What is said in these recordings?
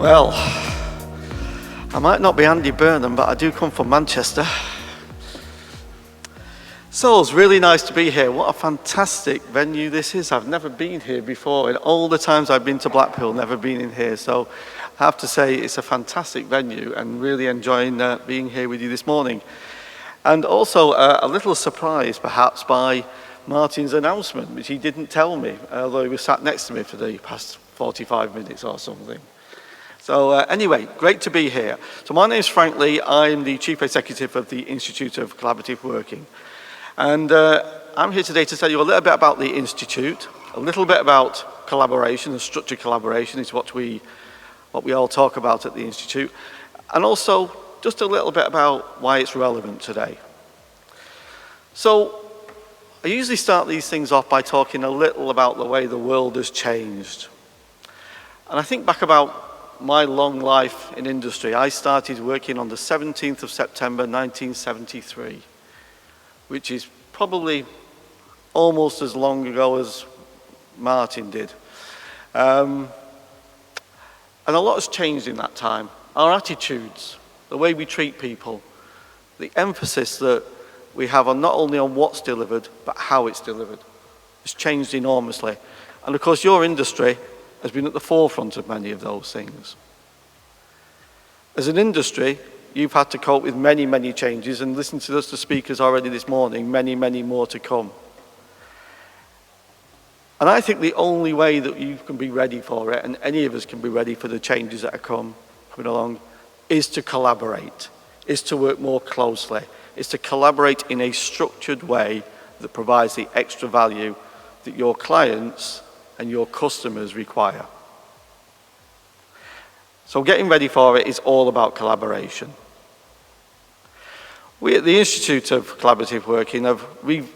Well, I might not be Andy Burnham, but I do come from Manchester. So it's really nice to be here. What a fantastic venue this is. I've never been here before. In all the times I've been to Blackpool, never been in here. So I have to say it's a fantastic venue and really enjoying being here with you this morning. And also a little surprised perhaps by Martin's announcement, which he didn't tell me, although he was sat next to me for the past 45 minutes or something. So anyway, great to be here. So my name is Frank Lee. I'm the Chief Executive of the Institute of Collaborative Working. And I'm here today to tell you a little bit about the Institute, a little bit about collaboration and structured collaboration is what we all talk about at the Institute, and also just a little bit about why it's relevant today. So I usually start these things off by talking a little about the way the world has changed. And I think back about my long life in industry. I started working on the 17th of September 1973. Which is probably almost as long ago as Martin did. And a lot has changed in that time. Our attitudes, the way we treat people, the emphasis that we have on not only on what's delivered, but how it's delivered, has changed enormously. And of course, your industry has been at the forefront of many of those things. As an industry, you've had to cope with many, many changes, and listen to the speakers already this morning, many, many more to come. And I think the only way that you can be ready for it, and any of us can be ready for the changes that are coming along, is to collaborate, is to work more closely, is to collaborate in a structured way that provides the extra value that your clients and your customers require. So getting ready for it is all about collaboration. We at the Institute of Collaborative Working we've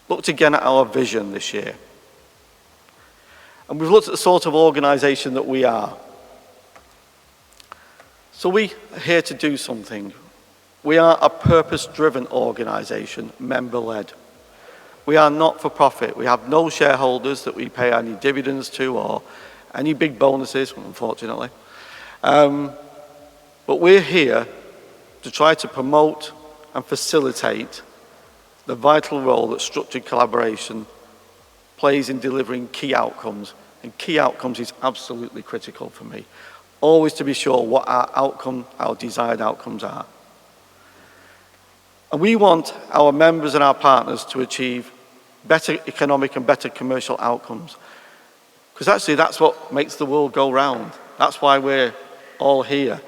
looked again at our vision this year. And we've looked at the sort of organisation that we are. So we are here to do something. We are a purpose-driven organisation, member-led. We are not for profit. We have no shareholders that we pay any dividends to or any big bonuses, unfortunately. But we're here to try to promote and facilitate the vital role that structured collaboration plays in delivering key outcomes. And key outcomes is absolutely critical for me. Always to be sure what our desired outcomes are. And we want our members and our partners to achieve better economic and better commercial outcomes. Because actually that's what makes the world go round. That's why we're all here.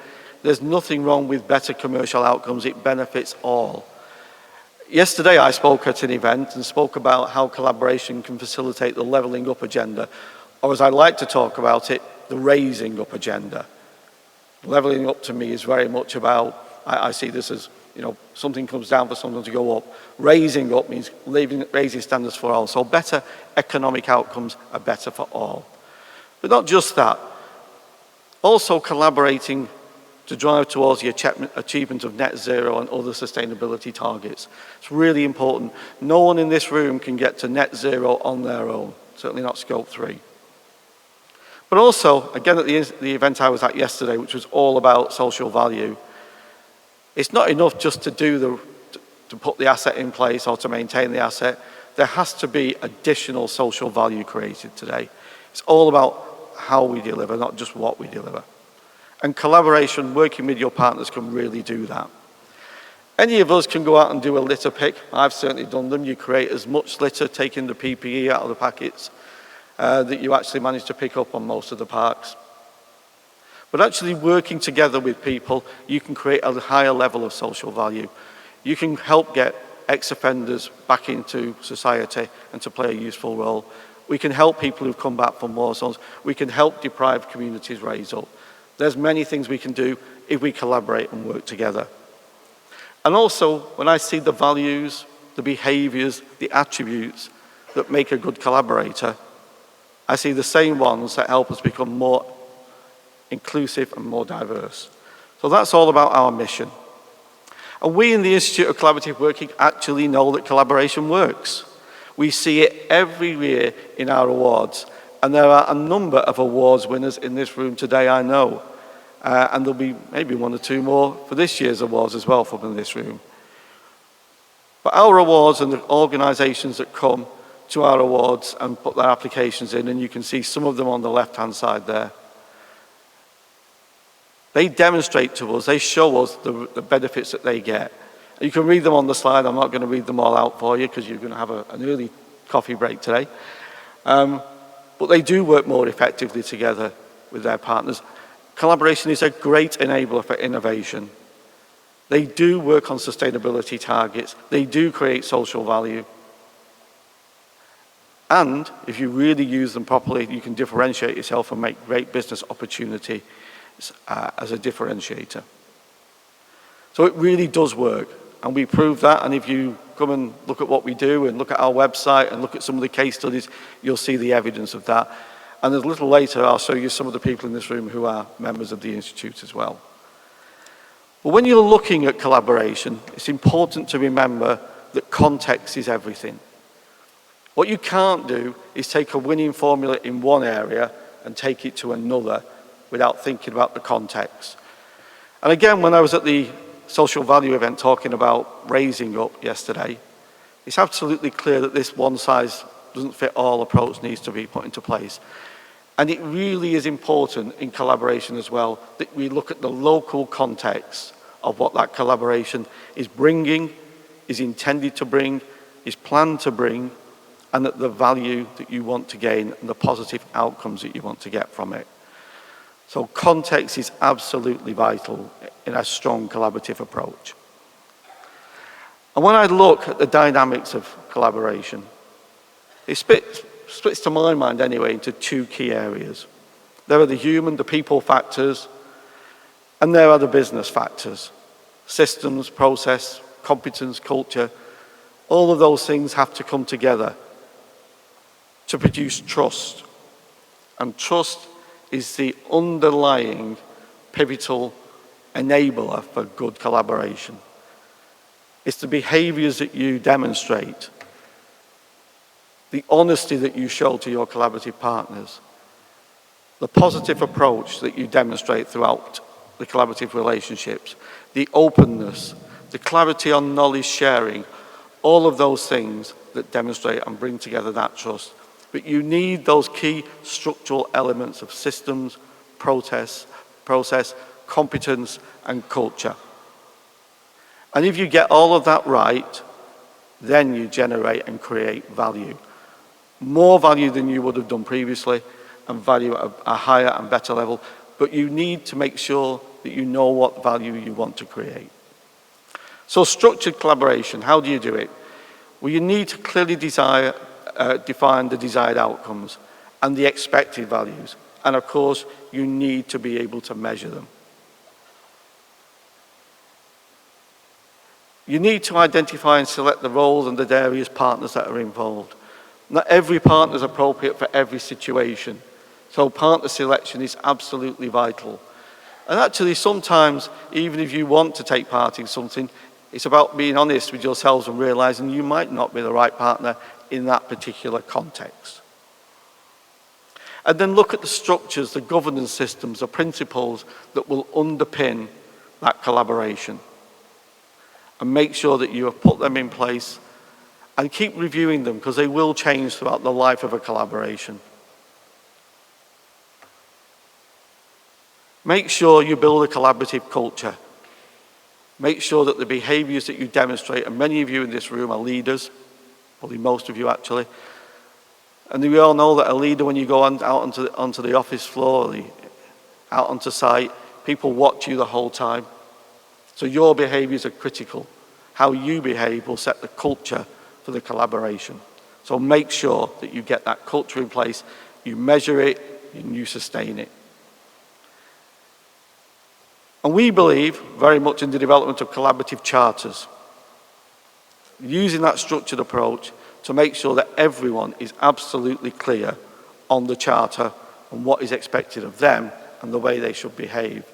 There's nothing wrong with better commercial outcomes. It benefits all. Yesterday I spoke at an event and spoke about how collaboration can facilitate the levelling up agenda, or as I like to talk about it, the raising up agenda. Levelling up to me is very much about, I see this as, something comes down for something to go up. Raising up means raising standards for all. So better economic outcomes are better for all. But not just that. Also collaborating to drive towards the achievement of net zero and other sustainability targets. It's really important. No one in this room can get to net zero on their own, certainly not Scope 3. But also, again at the event I was at yesterday, which was all about social value, it's not enough just to put the asset in place or to maintain the asset. There has to be additional social value created today. It's all about how we deliver, not just what we deliver. And collaboration, working with your partners, can really do that. Any of us can go out and do a litter pick. I've certainly done them. You create as much litter, taking the PPE out of the packets, that you actually manage to pick up on most of the parks. But actually working together with people, you can create a higher level of social value. You can help get ex-offenders back into society and to play a useful role. We can help people who've come back from war zones. We can help deprived communities raise up. There's many things we can do if we collaborate and work together. And also, when I see the values, the behaviours, the attributes that make a good collaborator, I see the same ones that help us become more inclusive and more diverse. So that's all about our mission. And we in the Institute of Collaborative Working actually know that collaboration works. We see it every year in our awards. And there are a number of awards winners in this room today, I know. And there'll be maybe one or two more for this year's awards as well from in this room. But our awards and the organisations that come to our awards and put their applications in, and you can see some of them on the left-hand side there, they demonstrate to us, they show us the benefits that they get. You can read them on the slide. I'm not going to read them all out for you because you're going to have an early coffee break today. But they do work more effectively together with their partners. Collaboration is a great enabler for innovation. They do work on sustainability targets. They do create social value. And if you really use them properly, you can differentiate yourself and make great business opportunity as a differentiator. So it really does work, and we prove that. And if you come and look at what we do and look at our website and look at some of the case studies, you'll see the evidence of that. And a little later, I'll show you some of the people in this room who are members of the Institute as well. But when you're looking at collaboration, it's important to remember that context is everything. What you can't do is take a winning formula in one area and take it to another without thinking about the context. And again, when I was at the social value event talking about raising up yesterday, it's absolutely clear that this one-size-doesn't-fit-all approach needs to be put into place. And it really is important in collaboration as well that we look at the local context of what that collaboration is bringing, is intended to bring, is planned to bring, and that the value that you want to gain and the positive outcomes that you want to get from it. So context is absolutely vital in a strong collaborative approach. And when I look at the dynamics of collaboration, it splits to my mind anyway into two key areas. There are the human, the people factors, and there are the business factors. Systems, process, competence, culture, all of those things have to come together to produce trust. And trust is the underlying pivotal enabler for good collaboration. It's the behaviors that you demonstrate, the honesty that you show to your collaborative partners, the positive approach that you demonstrate throughout the collaborative relationships, the openness, the clarity on knowledge sharing, all of those things that demonstrate and bring together that trust. But you need those key structural elements of systems, process, competence, and culture. And if you get all of that right, then you generate and create value. More value than you would have done previously, and value at a higher and better level. But you need to make sure that you know what value you want to create. So structured collaboration, how do you do it? Well, you need to clearly define the desired outcomes and the expected values. And of course, you need to be able to measure them. You need to identify and select the roles and the various partners that are involved. Not every partner is appropriate for every situation. So partner selection is absolutely vital. And actually, sometimes, even if you want to take part in something, it's about being honest with yourselves and realizing you might not be the right partner in that particular context. And then look at the structures, the governance systems, the principles that will underpin that collaboration. And make sure that you have put them in place and keep reviewing them because they will change throughout the life of a collaboration. Make sure you build a collaborative culture. Make sure that the behaviors that you demonstrate, and many of you in this room are leaders, probably most of you actually, and we all know that a leader, when you go out onto the office floor, out onto site, people watch you the whole time. So your behaviors are critical. How you behave will set the culture for the collaboration. So make sure that you get that culture in place, you measure it, and you sustain it. And we believe very much in the development of collaborative charters, using that structured approach to make sure that everyone is absolutely clear on the charter and what is expected of them and the way they should behave.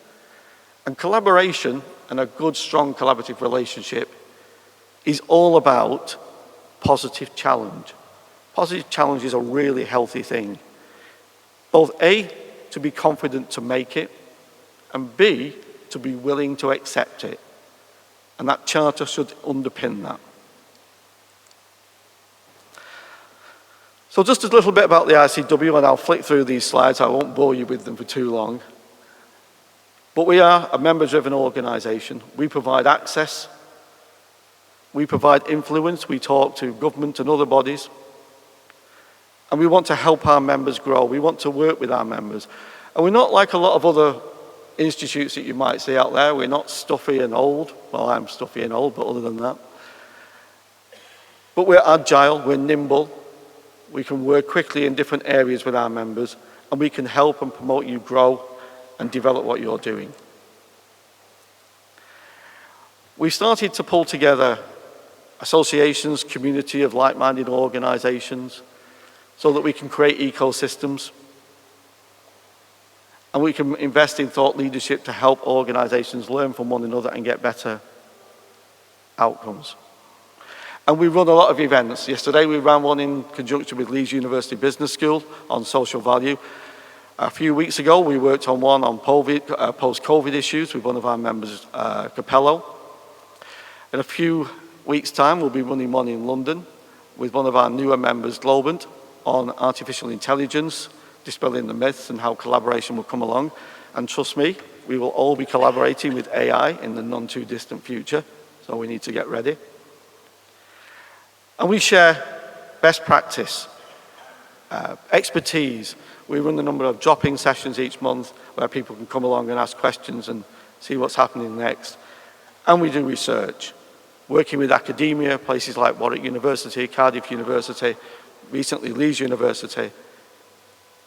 And collaboration and a good, strong collaborative relationship is all about positive challenge. Positive challenge is a really healthy thing. both A, to be confident to make it, and B, to be willing to accept it. And that charter should underpin that. So just a little bit about the ICW, and I'll flick through these slides. I won't bore you with them for too long. But we are a member-driven organisation. We provide access. We provide influence. We talk to government and other bodies. And we want to help our members grow. We want to work with our members. And we're not like a lot of other institutes that you might see out there. We're not stuffy and old. Well, I'm stuffy and old, but other than that. But we're agile, we're nimble. We can work quickly in different areas with our members, and we can help and promote you grow and develop what you're doing. We started to pull together associations, community of like-minded organisations, so that we can create ecosystems. And we can invest in thought leadership to help organisations learn from one another and get better outcomes. And we run a lot of events. Yesterday we ran one in conjunction with Leeds University Business School on social value. A few weeks ago we worked on one on post-COVID issues with one of our members, Capello. In a few weeks' time we'll be running one in London with one of our newer members, Globant, on artificial intelligence, dispelling the myths and how collaboration will come along. And trust me, we will all be collaborating with AI in the non-too-distant future, so we need to get ready. And we share best practice, expertise. We run a number of drop-in sessions each month where people can come along and ask questions and see what's happening next. And we do research, working with academia, places like Warwick University, Cardiff University, recently Leeds University,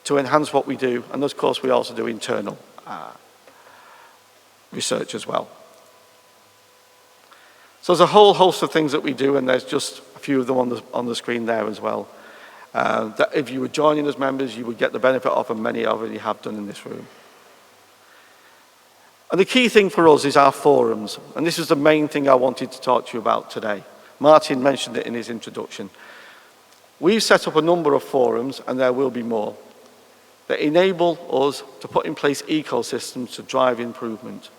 to enhance what we do. And of course, we also do internal research as well. So there's a whole host of things that we do, and there's just a few of them on the screen there as well. That if you were joining as members, you would get the benefit of, and many already have done in this room. And the key thing for us is our forums, and this is the main thing I wanted to talk to you about today. Martin mentioned it in his introduction. We've set up a number of forums, and there will be more, that enable us to put in place ecosystems to drive improvement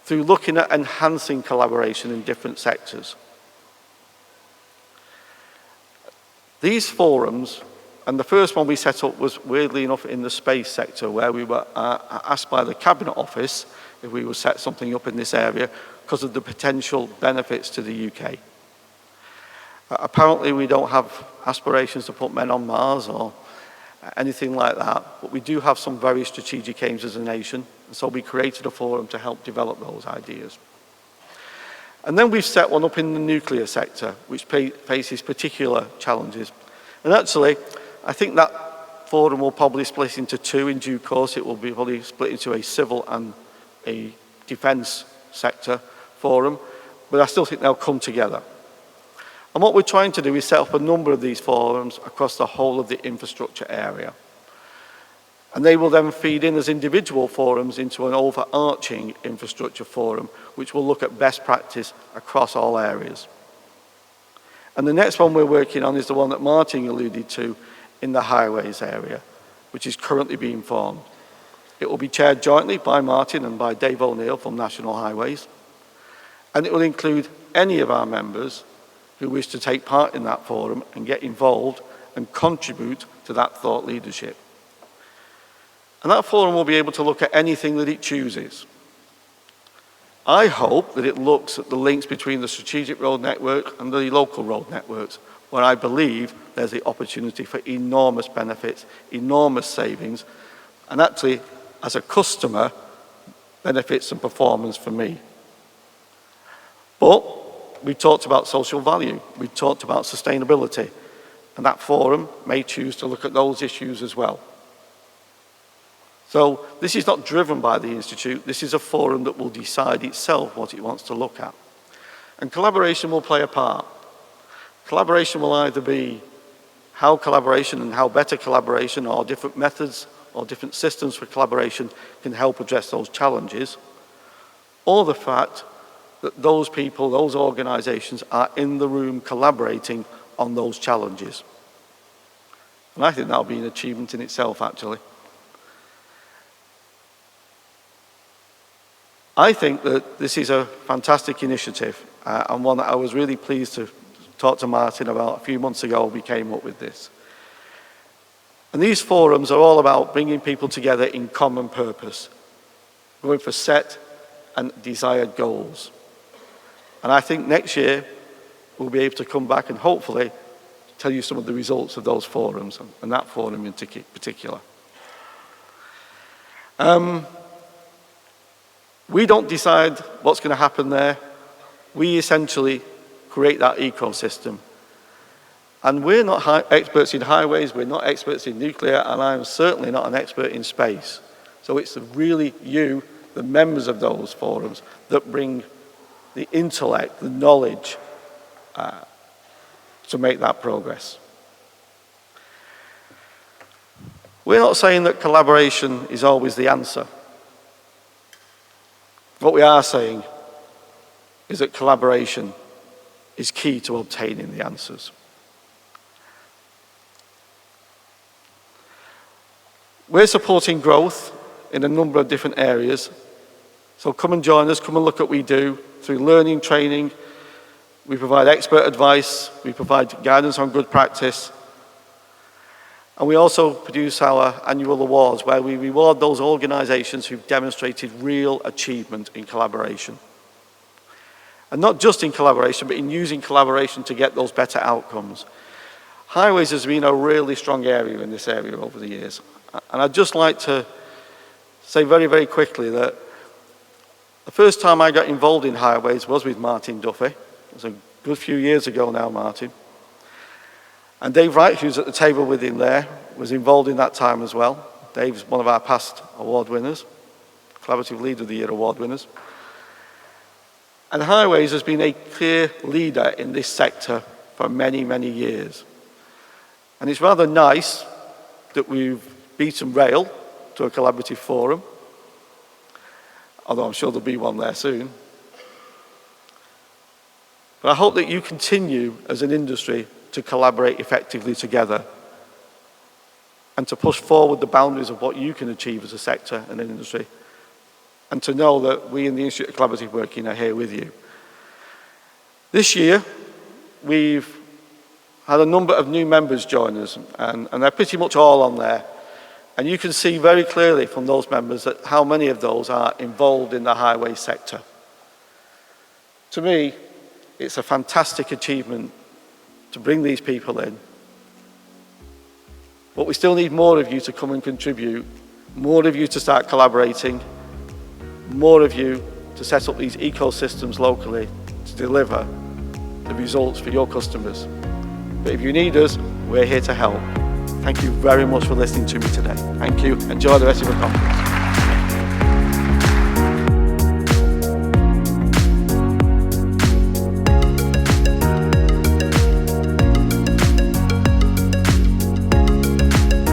through looking at enhancing collaboration in different sectors. These forums, and the first one we set up was weirdly enough in the space sector, where we were asked by the Cabinet Office if we would set something up in this area because of the potential benefits to the UK. Apparently we don't have aspirations to put men on Mars or anything like that, but we do have some very strategic aims as a nation, and so we created a forum to help develop those ideas. And then we've set one up in the nuclear sector, which faces particular challenges. And actually, I think that forum will probably split into two in due course. It will be probably split into a civil and a defence sector forum, but I still think they'll come together. And what we're trying to do is set up a number of these forums across the whole of the infrastructure area. And they will then feed in as individual forums into an overarching infrastructure forum, which will look at best practice across all areas. And the next one we're working on is the one that Martin alluded to in the highways area, which is currently being formed. It will be chaired jointly by Martin and by Dave O'Neill from National Highways. And it will include any of our members who wish to take part in that forum and get involved and contribute to that thought leadership. And that forum will be able to look at anything that it chooses. I hope that it looks at the links between the strategic road network and the local road networks, where I believe there's the opportunity for enormous benefits, enormous savings, and actually, as a customer, benefits and performance for me. But we talked about social value, we talked about sustainability, and that forum may choose to look at those issues as well. So this is not driven by the Institute, this is a forum that will decide itself what it wants to look at. And collaboration will play a part. Collaboration will either be how collaboration and how better collaboration or different methods or different systems for collaboration can help address those challenges, or the fact that those people, those organisations are in the room collaborating on those challenges. And I think that'll be an achievement in itself, actually. I think that this is a fantastic initiative, and one that I was really pleased to talk to Martin about a few months ago. We came up with this. And these forums are all about bringing people together in common purpose, going for set and desired goals. And I think next year we'll be able to come back and hopefully tell you some of the results of those forums, and that forum in particular. We don't decide what's going to happen there. We essentially create that ecosystem. And we're not experts in highways, we're not experts in nuclear, and I'm certainly not an expert in space. So it's really you, the members of those forums, that bring the intellect, the knowledge, to make that progress. We're not saying that collaboration is always the answer. What we are saying is that collaboration is key to obtaining the answers. We're supporting growth in a number of different areas. So come and join us, come and look at what we do through learning, training. We provide expert advice, we provide guidance on good practice. And we also produce our annual awards where we reward those organisations who've demonstrated real achievement in collaboration. And not just in collaboration, but in using collaboration to get those better outcomes. Highways has been a really strong area in this area over the years. And I'd just like to say very, very quickly that the first time I got involved in highways was with Martin Duffy. It was a good few years ago now, Martin. And Dave Wright, who's at the table with him there, was involved in that time as well. Dave's one of our past award winners, Collaborative Leader of the Year award winners. And Highways has been a clear leader in this sector for many, many years. And it's rather nice that we've beaten rail to a collaborative forum, although I'm sure there'll be one there soon. But I hope that you continue as an industry to collaborate effectively together and to push forward the boundaries of what you can achieve as a sector and an industry, and to know that we in the Institute of Collaborative Working are here with you. This year, we've had a number of new members join us, and they're pretty much all on there. And you can see very clearly from those members that how many of those are involved in the highway sector. To me, it's a fantastic achievement to bring these people in. But we still need more of you to come and contribute, more of you to start collaborating, more of you to set up these ecosystems locally to deliver the results for your customers. But if you need us, we're here to help. Thank you very much for listening to me today. Thank you. Enjoy the rest of the conference.